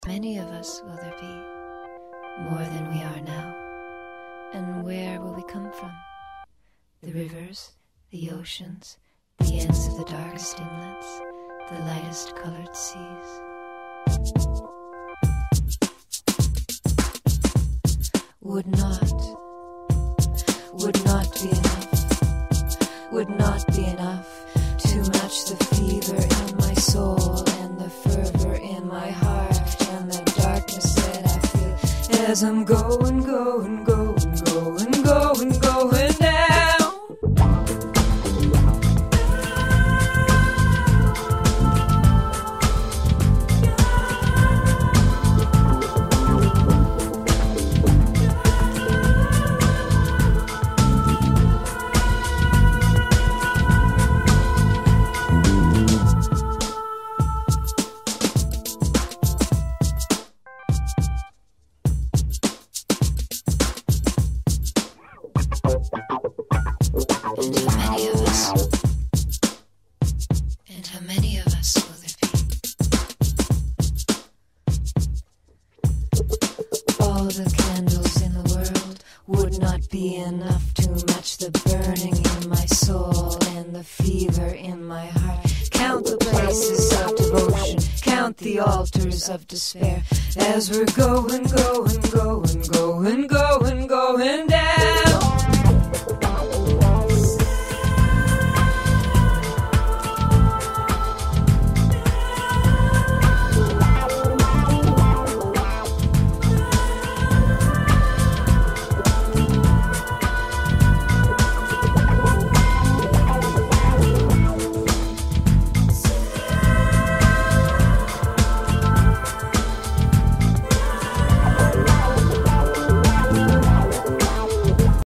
Many of us will there be, more than we are now. And where will we come from? The rivers, the oceans, the ends of the darkest inlets, the lightest colored seas. Would not be enough, would not be enough to match the fever in my soul and the fervor in my heart and the darkness that I feel as I'm going down. And how many of us will there be? All the candles in the world would not be enough to match the burning in my soul and the fever in my heart. Count the places of devotion, count the altars of despair, as we're going down.